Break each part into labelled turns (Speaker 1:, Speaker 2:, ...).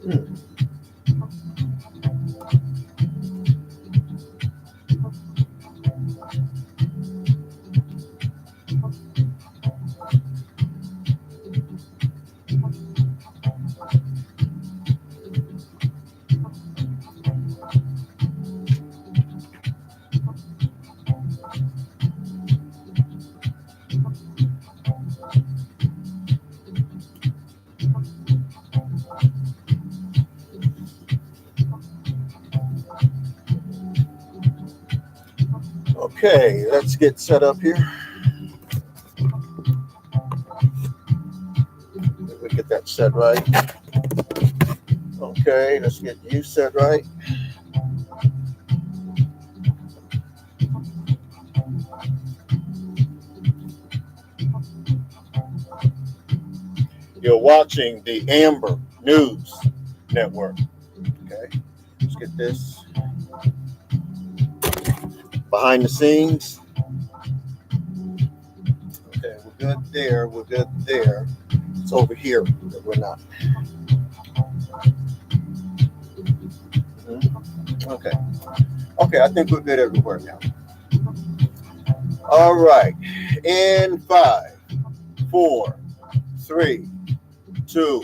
Speaker 1: Hmm. Okay, let's get set up here. Let me get that set right. Okay, let's get you set right. You're watching the Amber News Network. Okay, let's get this behind the scenes. Okay, we're good there. We're good there. It's over here that we're not. Okay. Okay, I think we're good everywhere now. All right. In five, four, three, two,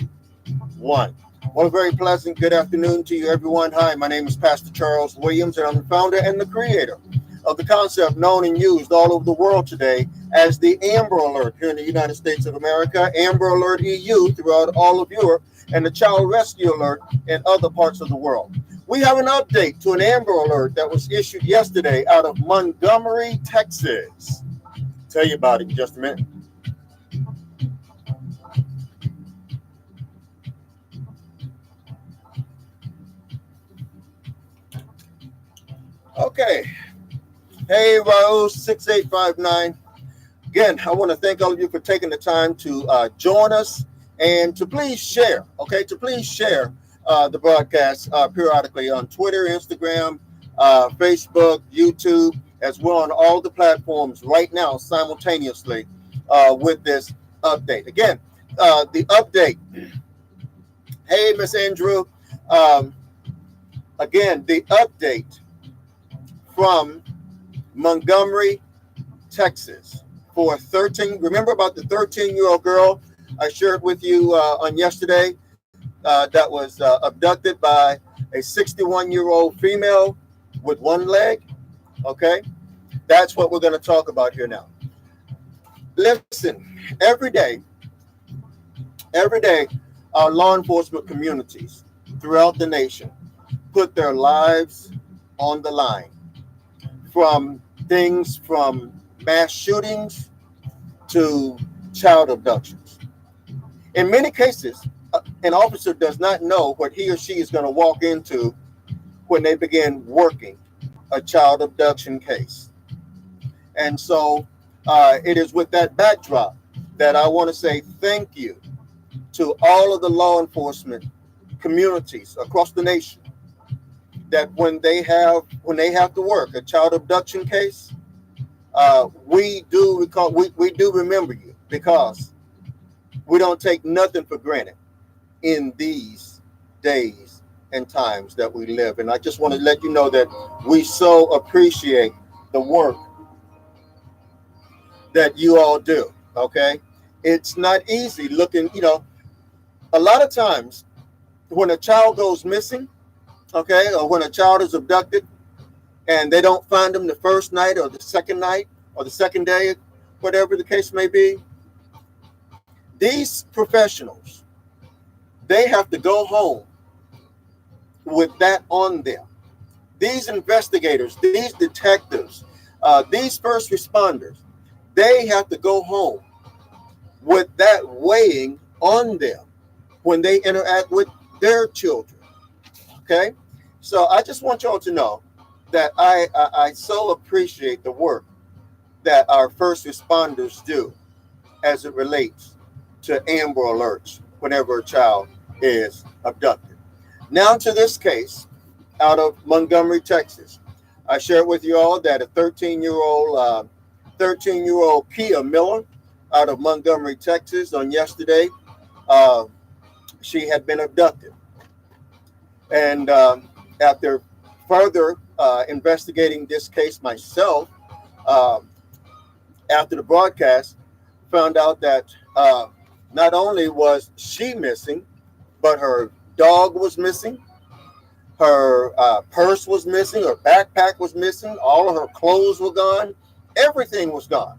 Speaker 1: one. Well, a very pleasant good afternoon to you, everyone. Hi, my name is Pastor Charles Williams, and I'm the founder and the creator of the concept known and used all over the world today as the Amber Alert here in the United States of America, Amber Alert EU throughout all of Europe, and the Child Rescue Alert in other parts of the world. We have an update to an Amber Alert that was issued yesterday out of Montgomery, Texas. Tell you about it in just a minute. Okay. Hey, Raul 6859. Again, I want to thank all of you for taking the time to join us and to please share, okay, to please share the broadcast periodically on Twitter, Instagram, Facebook, YouTube, as well on all the platforms right now simultaneously with this update. Again, the update. Hey, Miss Andrew. Um, Again, the update from Montgomery, Texas for 13. Remember about the 13-year-old girl I shared with you on yesterday that was abducted by a 61-year-old female with one leg? Okay, that's what we're going to talk about here now. Listen, every day, our law enforcement communities throughout the nation put their lives on the line from things from mass shootings to child abductions. In many cases, an officer does not know what he or she is going to walk into when they begin working a child abduction case. And so it is with that backdrop that I want to say thank you to all of the law enforcement communities across the nation that when they have to work a child abduction case, we do remember you because we don't take nothing for granted in these days and times that we live. And I just want to let you know that we so appreciate the work that you all do. Okay, it's not easy looking. A lot of times when a child goes missing, okay, or when a child is abducted and they don't find them the first night or the second night or the second day, whatever the case may be, these professionals, they have to go home with that on them. These investigators, these detectives, these first responders, they have to go home with that weighing on them when they interact with their children. Okay, so I just want y'all to know that I so appreciate the work that our first responders do as it relates to Amber Alerts whenever a child is abducted. Now to this case out of Montgomery, Texas. I shared with you all that a 13-year-old Kia Miller out of Montgomery, Texas on yesterday uh, she had been abducted. And after further investigating this case myself, um, after the broadcast, found out that not only was she missing, but her dog was missing, her purse was missing, her backpack was missing, all of her clothes were gone, everything was gone.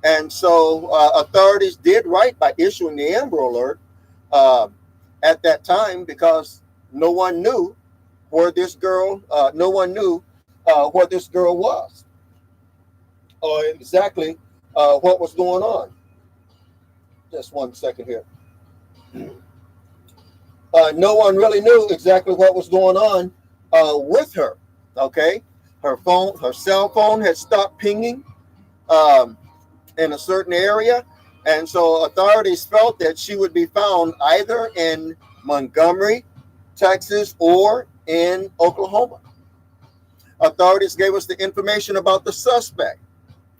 Speaker 1: And so authorities did right by issuing the Amber Alert uh, at that time, because no one knew where this girl, where this girl was, or exactly what was going on. Just one second here. No one really knew exactly what was going on with her. Okay, her cell phone had stopped pinging um, in a certain area, and so authorities felt that she would be found either in Montgomery, Texas, or in Oklahoma. Authorities gave us the information about the suspect.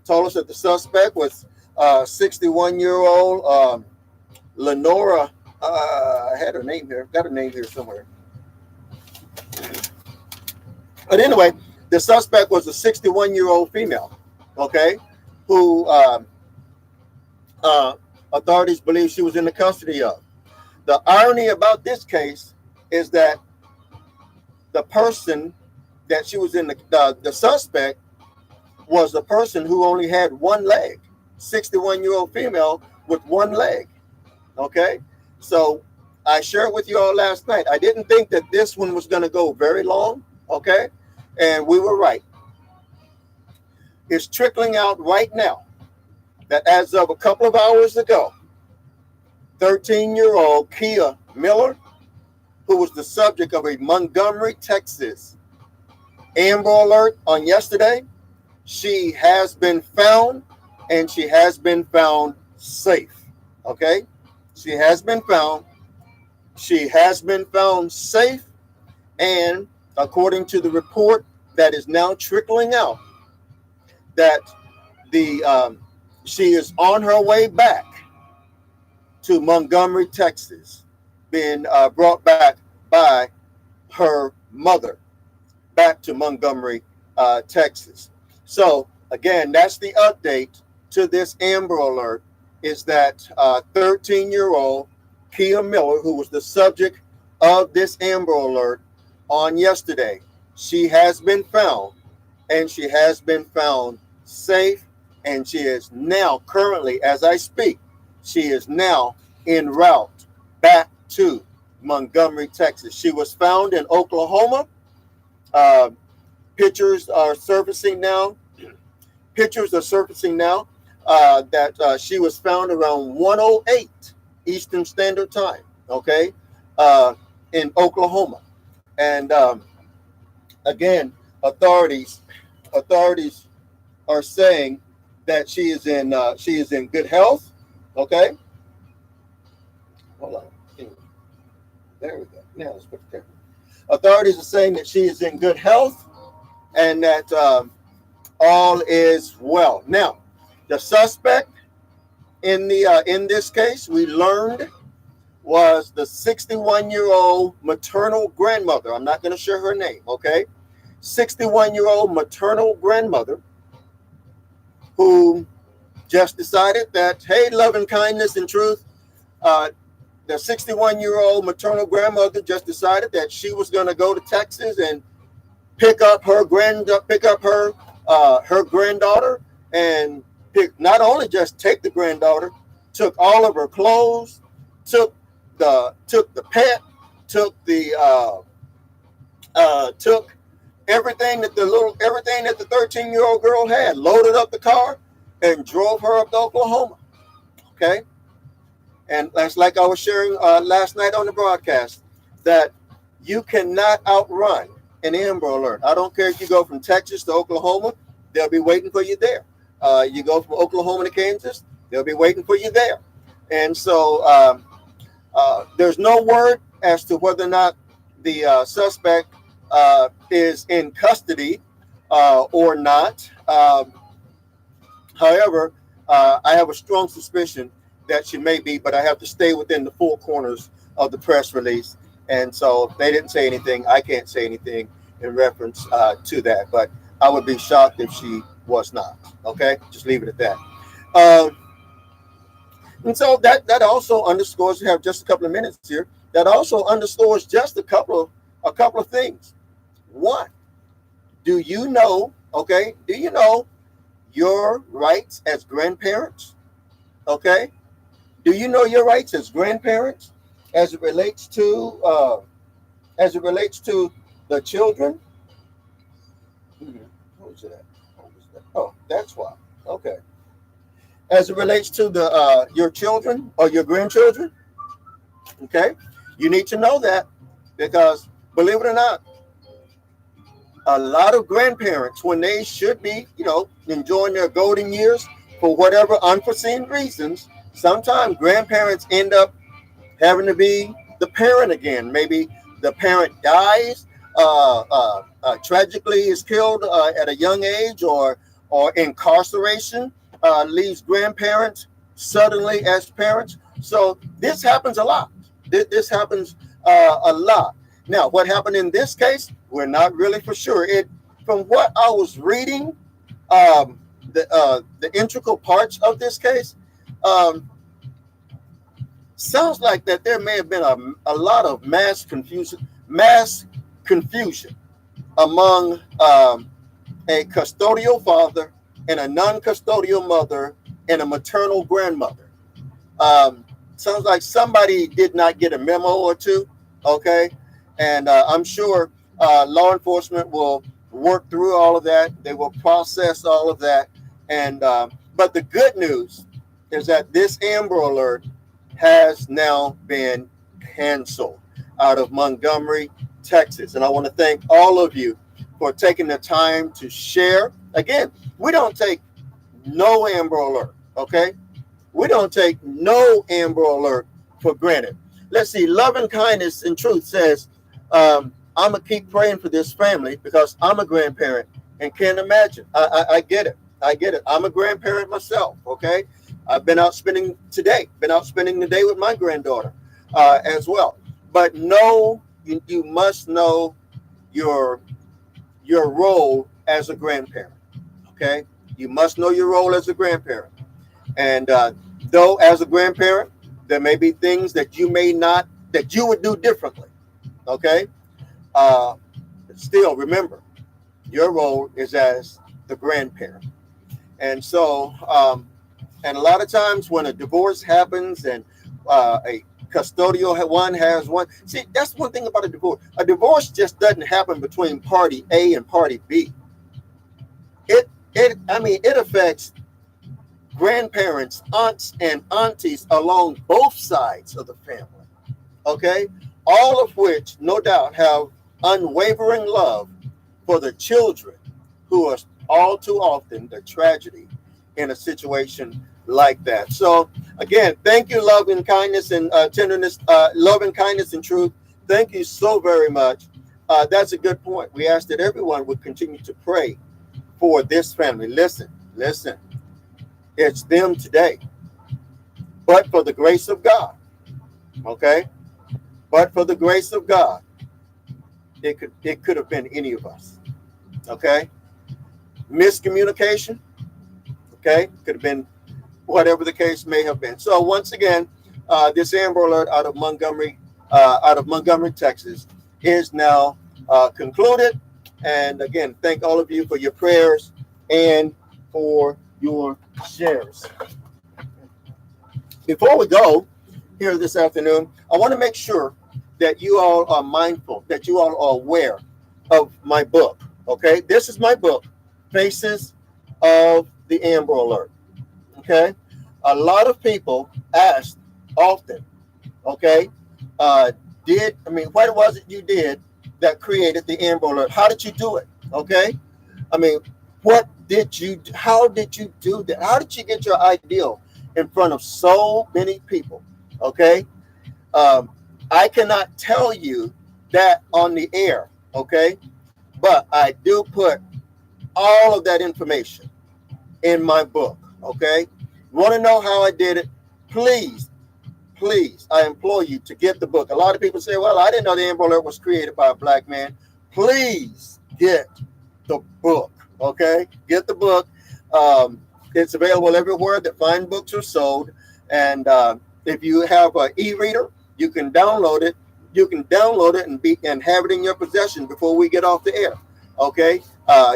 Speaker 1: Told us that the suspect was 61-year-old Lenora. I had her name here. Got her name here somewhere. But anyway, the suspect was a 61-year-old female. Okay, who uh, authorities believe she was in the custody of. The irony about this case is that the person that she was in the suspect was a person who only had one leg, 61-year-old female with one leg. Okay, so I shared with you all last night. I didn't think that this one was going to go very long. Okay, and we were right. It's trickling out right now that as of a couple of hours ago, 13-year-old Kia Miller, who was the subject of a Montgomery, Texas Amber Alert on yesterday, she has been found, and she has been found safe. Okay, she has been found. She has been found safe, and according to the report that is now trickling out, that the she is on her way back to Montgomery, Texas, being brought back by her mother back to Montgomery, Texas. So again, that's the update to this Amber Alert, is that 13-year-old Kia Miller, who was the subject of this Amber Alert on yesterday, she has been found, and she has been found safe, and she is now currently, as I speak, she is now en route back to Montgomery, Texas. She was found in Oklahoma. Uh, pictures are surfacing now. That she was found around 1:08 Eastern Standard Time. Okay, in Oklahoma, and again, authorities are saying that she is in good health. Okay, hold on. There we go. Now let's put it there. Authorities are saying that she is in good health, and that all is well. Now, the suspect in this case, we learned, was the 61-year-old maternal grandmother. I'm not going to share her name. Okay, 61-year-old maternal grandmother who just decided that, hey, love and kindness and truth. The 61-year-old maternal grandmother just decided that she was going to go to Texas and pick up her granddaughter, and not only just take the granddaughter, took all of her clothes, took the pet, took everything that the 13-year-old girl had, loaded up the car, and drove her up to Oklahoma. Okay. And that's like I was sharing last night on the broadcast, that you cannot outrun an Amber Alert. I don't care if you go from Texas to Oklahoma, they'll be waiting for you there. You go from Oklahoma to Kansas, they'll be waiting for you there. And so there's no word as to whether or not the suspect is in custody or not. However, I have a strong suspicion that she may be, but I have to stay within the four corners of the press release. And so they didn't say anything. I can't say anything in reference to that, but I would be shocked if she was not. Okay, just leave it at that. Um, and so that also underscores. We have just a couple of minutes here. That also underscores just a couple of things. One, do you know? Okay, do you know your rights as grandparents? Okay, do you know your rights as grandparents as it relates to the children? What was that? Oh, that's why. Okay, as it relates to the your children or your grandchildren. Okay, you need to know that because believe it or not, a lot of grandparents, when they should be, enjoying their golden years, for whatever unforeseen reasons, sometimes grandparents end up having to be the parent again. Maybe the parent dies, tragically is killed at a young age, or incarceration leaves grandparents suddenly as parents. So this happens a lot. This happens a lot. Now, what happened in this case, we're not really for sure. From what I was reading, the integral parts of this case, sounds like that there may have been a lot of mass confusion among a custodial father and a non-custodial mother and a maternal grandmother. Sounds like somebody did not get a memo or two. Okay. And I'm sure law enforcement will work through all of that. They will process all of that. And but the good news is that this Amber Alert has now been canceled out of Montgomery, Texas. And I want to thank all of you for taking the time to share. Again, we don't take no Amber Alert, okay? We don't take no Amber Alert for granted. Let's see, Love and Kindness and Truth says, I'm going to keep praying for this family because I'm a grandparent and can't imagine. I get it. I get it. I'm a grandparent myself, okay? I've been out spending the day with my granddaughter as well. But no, you must know your role as a grandparent, okay? You must know your role as a grandparent. And though as a grandparent, there may be things that you would do differently, okay? Still, remember, your role is as the grandparent. And so, and a lot of times when a divorce happens and a custodial one has one, see, that's one thing about a divorce. A divorce just doesn't happen between party A and party B. It affects grandparents, aunts, and aunties along both sides of the family. Okay? All of which, no doubt, have unwavering love for the children who are all too often the tragedy in a situation like that. So again, thank you, Love and Kindness and Tenderness, Love and Kindness and Truth. Thank you so very much. That's a good point. We ask that everyone would continue to pray for this family. Listen, it's them today, but for the grace of God, okay? But for the grace of God, it could have been any of us, okay? Miscommunication, okay? Could have been whatever the case may have been. So once again, this Amber Alert out of Montgomery, Texas, is now concluded. And again, thank all of you for your prayers and for your shares. Before we go here this afternoon, I want to make sure that you all are mindful, that you all are aware of my book. Okay, this is my book, Faces of the Amber Alert. Okay, a lot of people ask often, okay, what was it you did that created the Amber Alert? How did you do it? Okay, how did you do that? How did you get your ideal in front of so many people? Okay, I cannot tell you that on the air, okay, but I do put all of that information in my book. Okay, want to know how I did it? please, please, I implore you to get the book. A lot of people say, well, I didn't know the Amber Alert was created by a black man. Please get the book, okay? Get the book. It's available everywhere that fine books are sold. And if you have an e-reader, you can download it. You can download it and have it in your possession before we get off the air, okay?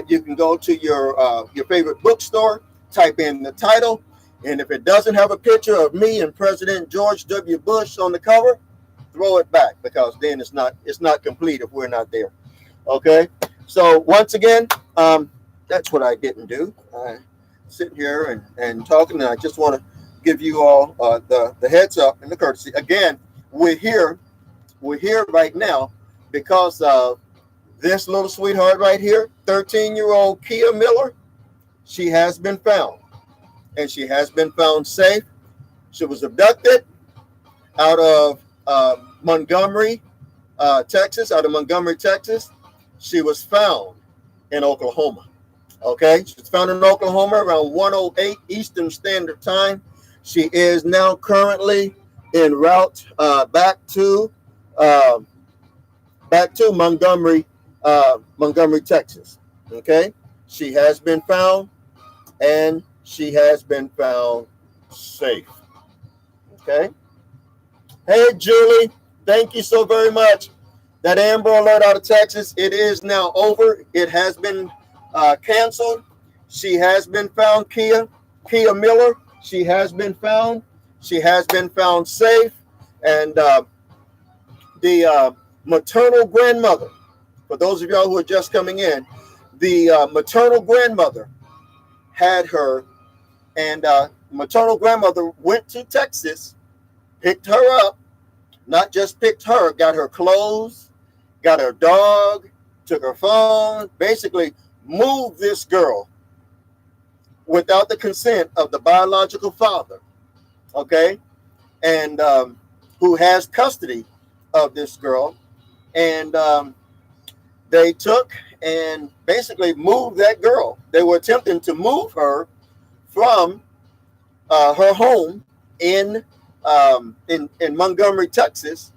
Speaker 1: You can go to your favorite bookstore, type in the title, and if it doesn't have a picture of me and President George W. Bush on the cover, throw it back, because then it's not complete if we're not there. Okay. So once again, that's what I didn't do. I'm sitting here and talking, and I just want to give you all the heads up and the courtesy. Again, we're here right now because of this little sweetheart right here, 13-year-old Kia Miller. She has been found, and she has been found safe. She was abducted out of Montgomery, Texas. She was found in Oklahoma. Okay, she was found in Oklahoma around 1:08 Eastern Standard Time. She is now currently en route back to Montgomery, Texas. Okay, she has been found, and she has been found safe. Okay. Hey, Julie, thank you so very much. That Amber Alert out of Texas, it is now over. It has been canceled. She has been found, Kia Miller. She has been found. She has been found safe. And the maternal grandmother, for those of y'all who are just coming in, the maternal grandmother had her, and maternal grandmother went to Texas, picked her up, not just picked her, got her clothes, got her dog, took her phone, basically moved this girl without the consent of the biological father, okay, and who has custody of this girl. And they took and basically moved that girl. They were attempting to move her from her home in Montgomery, Texas,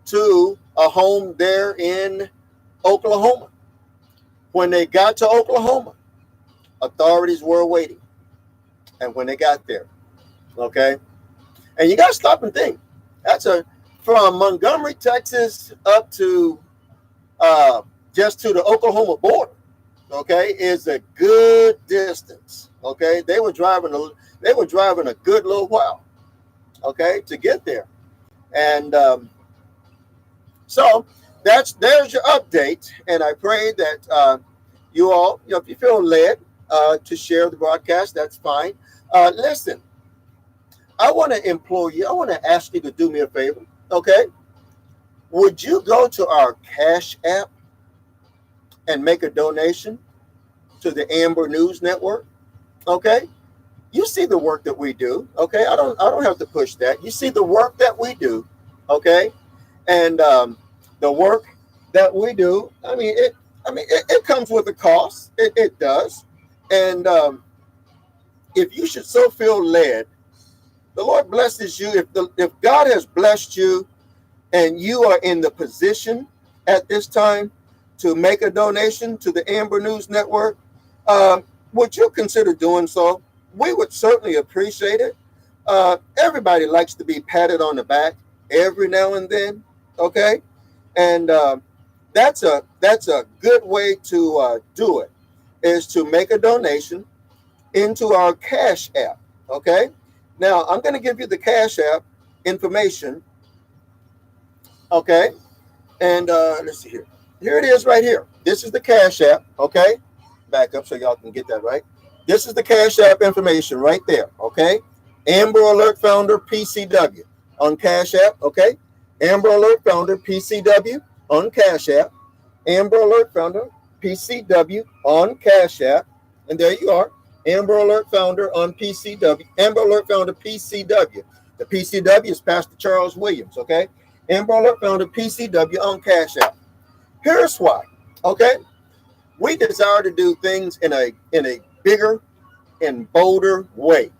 Speaker 1: to a home there in Oklahoma. When they got to Oklahoma, authorities were waiting. And when they got there, okay, and you got to stop and think. That's from Montgomery, Texas, up to just to the Oklahoma border, okay, is a good distance. Okay, they were driving a good little while, okay, to get there. And so there's your update. And I pray that you all, if you feel led to share the broadcast, that's fine. Listen, I want to implore you. I want to ask you to do me a favor. Okay, would you go to our Cash App and make a donation to the Amber News Network? Okay, you see the work that we do. Okay, I don't have to push that. You see the work that we do. Okay, and the work that we do. I mean, it comes with a cost. It does. And if you should so feel led, the Lord blesses you. If God has blessed you, and you are in the position at this time to make a donation to the Amber News Network, would you consider doing so? We would certainly appreciate it. Everybody likes to be patted on the back every now and then, okay? And that's a good way to do it, is to make a donation into our Cash App, okay? Now, I'm going to give you the Cash App information, okay? And let's see here. Here it is right here. This is the Cash App, okay? Back up so y'all can get that right. This is the Cash App information right there, okay? Amber Alert Founder PCW on Cash App, okay? Amber Alert Founder PCW on Cash App. Amber Alert Founder PCW on Cash App. And there you are. Amber Alert Founder on PCW. Amber Alert Founder PCW. The PCW is Pastor Charles Williams, okay? Amber Alert Founder PCW on Cash App. Here's why, okay? We desire to do things in a bigger and bolder way.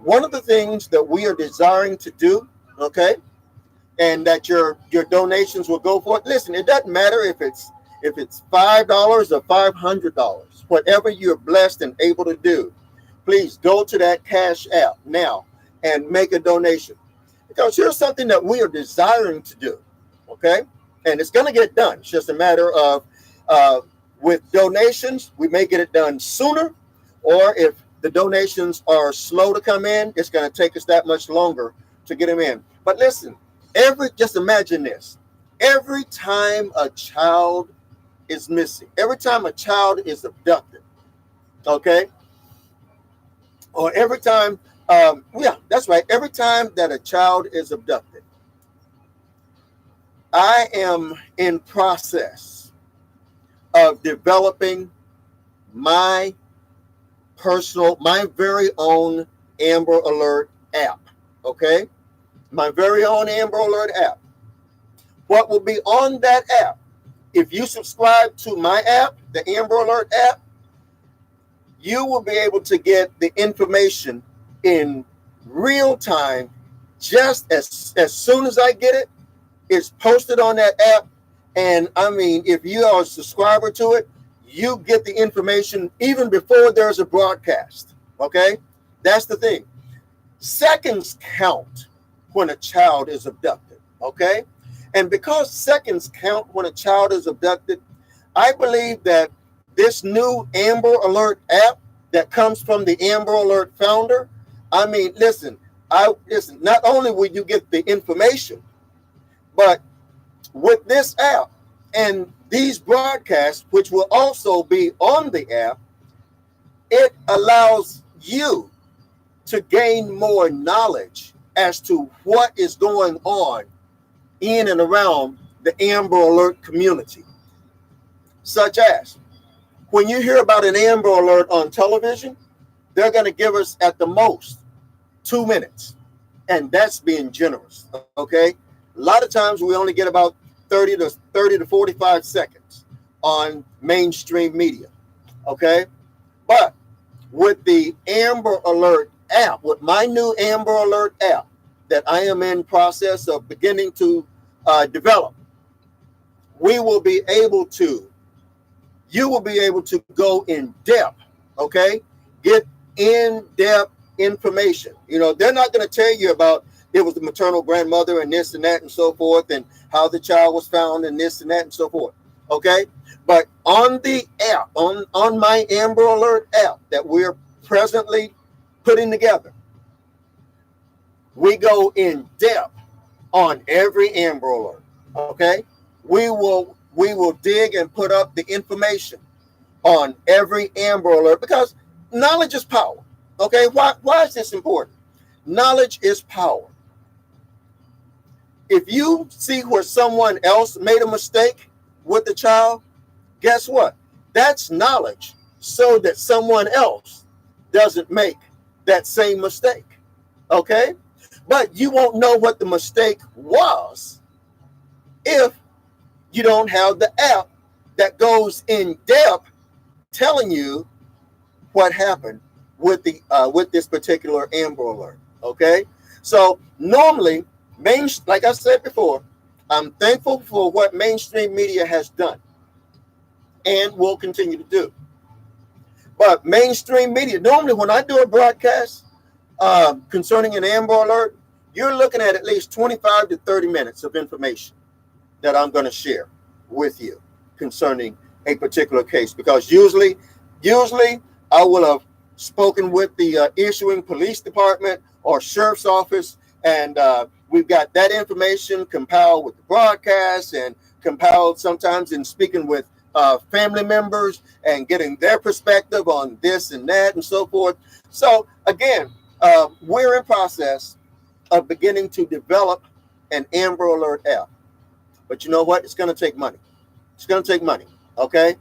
Speaker 1: one of the things that we are desiring to do, okay, and that your donations will go for it. Listen, it doesn't matter if it's $5 or $500, whatever you're blessed and able to do. Please go to that Cash App now and make a donation, because here's something that we are desiring to do, okay, and it's going to get done. It's just a matter of with donations, we may get it done sooner, or if the donations are slow to come in, it's going to take us that much longer to get them in. But listen, just imagine this. Every time a child is missing, every time a child is abducted, okay, or every time, yeah, that's right, every time that a child is abducted, I am in process of developing my very own Amber Alert app, okay? My very own Amber Alert app. What will be on that app? If you subscribe to my app, the Amber Alert app, you will be able to get the information in real time. Just as soon as I get it, it's posted on that app. And I mean, if you are a subscriber to it, you get the information even before there's a broadcast. Okay? That's the thing. Seconds count when a child is abducted. Okay? And because seconds count when a child is abducted, I believe that this new Amber Alert app that comes from the Amber Alert founder, I mean, listen, not only will you get the information, but with this app and these broadcasts, which will also be on the app, it allows you to gain more knowledge as to what is going on in and around the Amber Alert community. Such as, when you hear about an Amber Alert on television, they're going to give us at the most 2 minutes. And that's being generous, okay? A lot of times we only get about 30 to 45 seconds on mainstream media, okay? But with the Amber Alert app, with my new Amber Alert app that I am in process of beginning to develop, you will be able to go in depth, okay? Get in-depth information. You know, they're not going to tell you about it was the maternal grandmother and this and that and so forth, and how the child was found and this and that and so forth, okay? But on the app, on my Amber Alert app that we're presently putting together, we go in depth on every Amber Alert, okay? We will dig and put up the information on every Amber Alert, because knowledge is power, okay? Why is this important? Knowledge is power. If you see where someone else made a mistake with the child, guess what? That's knowledge, so that someone else doesn't make that same mistake, okay? But you won't know what the mistake was if you don't have the app that goes in depth telling you what happened with this particular Amber Alert, okay? So normally, like I said before, I'm thankful for what mainstream media has done and will continue to do. But mainstream media, normally when I do a broadcast concerning an Amber Alert, you're looking at least 25 to 30 minutes of information that I'm going to share with you concerning a particular case, because usually I will have spoken with the issuing police department or sheriff's office, and we've got that information compiled with the broadcast and compiled sometimes in speaking with family members and getting their perspective on this and that and so forth. So again, we're in process of beginning to develop an Amber Alert app. But you know what? It's going to take money. It's going to take money, okay?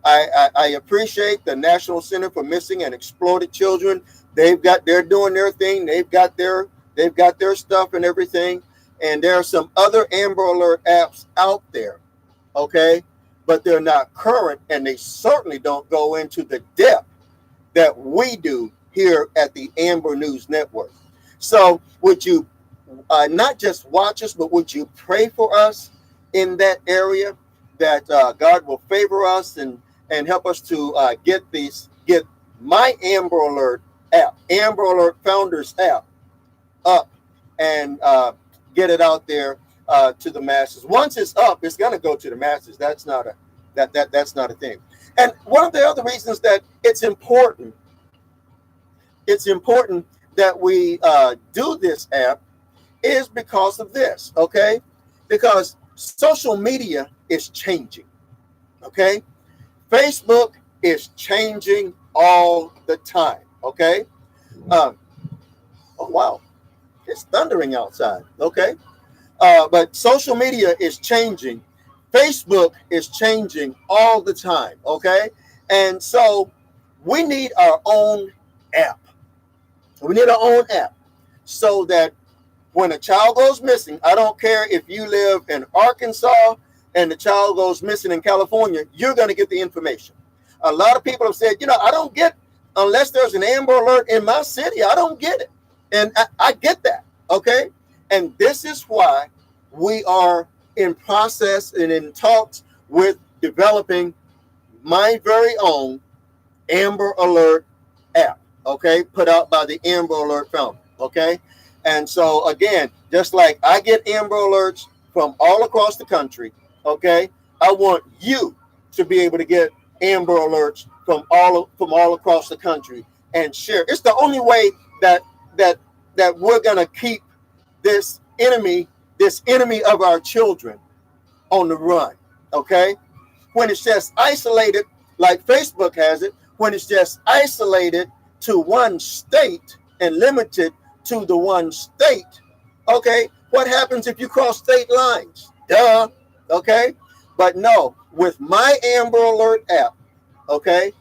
Speaker 1: I appreciate the National Center for Missing and Exploited Children. They're doing their thing. They've got their stuff and everything. And there are some other Amber Alert apps out there, okay? But they're not current, and they certainly don't go into the depth that we do here at the Amber News Network. So would you not just watch us, but would you pray for us in that area, that God will favor us and help us to get my Amber Alert app, Amber Alert Founders app, up and get it out there to the masses. Once it's up, it's going to go to the masses. That's not a thing. And one of the other reasons that it's important that we do this app is because of this, okay? Because social media is changing, okay? Facebook is changing all the time, okay? Oh, wow. It's thundering outside, okay? But social media is changing. Facebook is changing all the time, okay? And so we need our own app. We need our own app so that when a child goes missing, I don't care if you live in Arkansas and the child goes missing in California, you're going to get the information. A lot of people have said, I don't get, unless there's an Amber Alert in my city, I don't get it. And I get that, okay? And this is why we are in process and in talks with developing my very own Amber Alert app, okay? Put out by the Amber Alert Founders, okay? And so, again, just like I get Amber Alerts from all across the country, okay? I want you to be able to get Amber Alerts from all across the country and share. It's the only way that we're going to keep this enemy of our children on the run, okay? When it's just isolated, like Facebook has it, when it's just isolated to one state and limited to the one state, okay? What happens if you cross state lines? Duh, okay? But no, with my Amber Alert app, okay,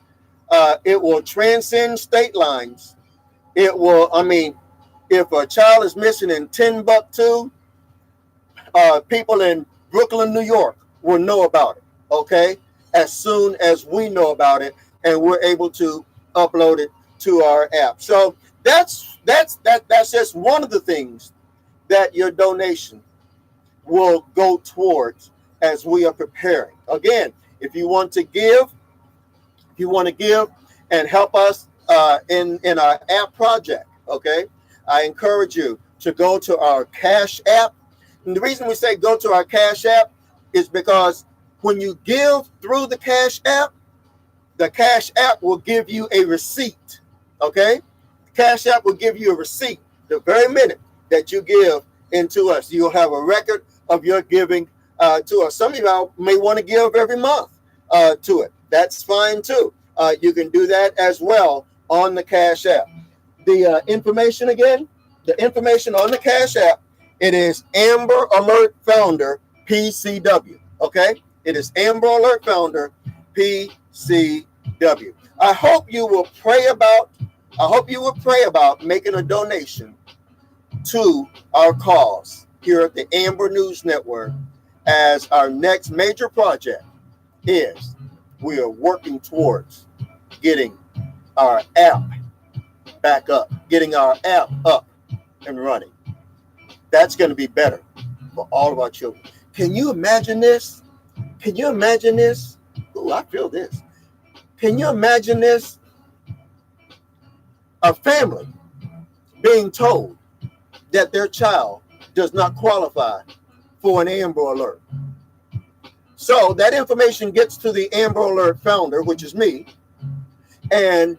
Speaker 1: it will transcend state lines. It will, if a child is missing in Timbuktu, people in Brooklyn, New York will know about it, okay? As soon as we know about it and we're able to upload it to our app. So that's just one of the things that your donation will go towards as we are preparing. Again, if you want to give and help us in our app project, okay, I encourage you to go to our Cash App. And the reason we say go to our Cash App is because when you give through the Cash App will give you a receipt, okay? Cash App will give you a receipt the very minute that you give into us. You'll have a record of your giving to us. Some of you may want to give every month to it. That's fine too. You can do that as well on the Cash App. The information again, the information on the Cash App, it is Amber Alert Founder PCW. Okay, it is Amber Alert Founder PCW. I hope you will pray about making a donation to our cause here at the Amber News Network, as our next major project is we are working towards getting our app back up, getting our app up and running. That's going to be better for all of our children. Can you imagine this? Can you imagine this? Ooh, I feel this. Can you imagine this? A family being told that their child does not qualify for an Amber Alert. So that information gets to the Amber Alert Founder, which is me, and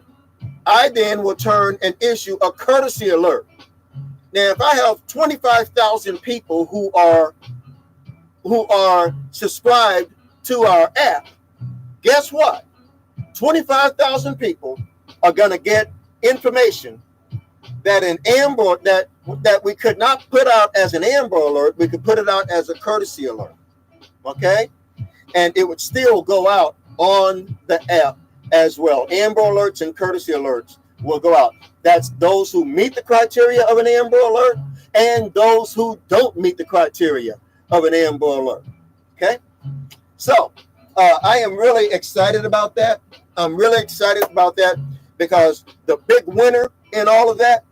Speaker 1: I then will turn and issue a courtesy alert. Now, if I have 25,000 people who are subscribed to our app, guess what? 25,000 people are going to get information that an Amber that we could not put out as an Amber Alert. We could put it out as a courtesy alert. Okay, and it would still go out on the app as well. Amber Alerts and courtesy alerts will go out. That's those who meet the criteria of an Amber Alert and those who don't meet the criteria of an Amber Alert. Okay, so I am really excited about that. I'm really excited about that because the big winner in all of that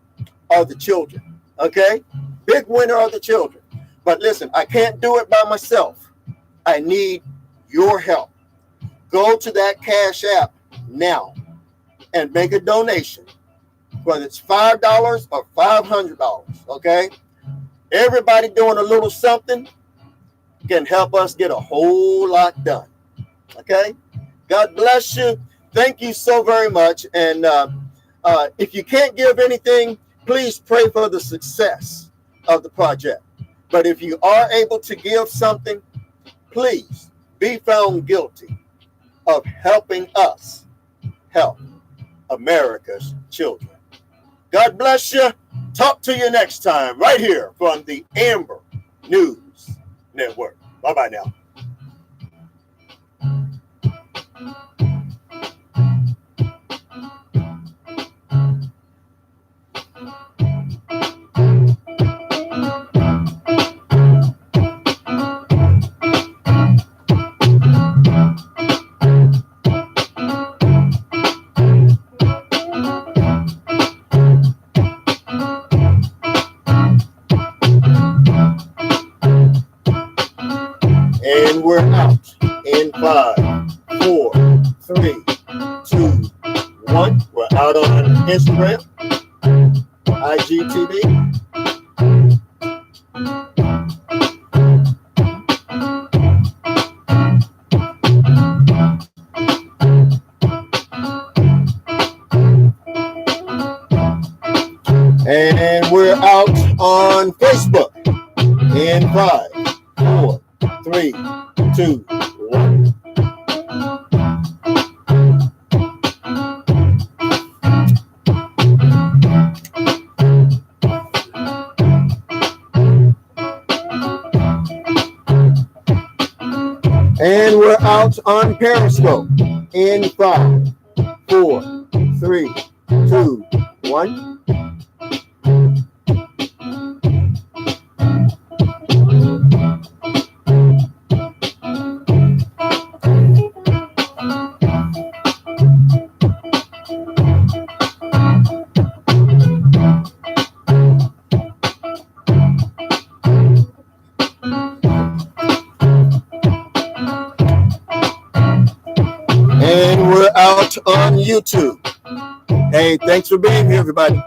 Speaker 1: are the children. Okay? Big winner are the children. But listen, I can't do it by myself. I need your help. Go to that Cash App now and make a donation, whether it's $5 or $500. Okay? Everybody doing a little something can help us get a whole lot done. Okay? God bless you. Thank you so very much. And if you can't give anything, please pray for the success of the project. But if you are able to give something, please be found guilty of helping us help America's children. God bless you. Talk to you next time right here from the Amber News Network. Bye-bye now. And we're out in 5, 4, 3, 2, 1. We're out on Instagram, IGTV. And we're out on Facebook in 5, 4, 3, 2, 1. And we're out on Periscope in 5, 4, 3, 2, 1. And we're out on YouTube. Hey, thanks for being here, everybody.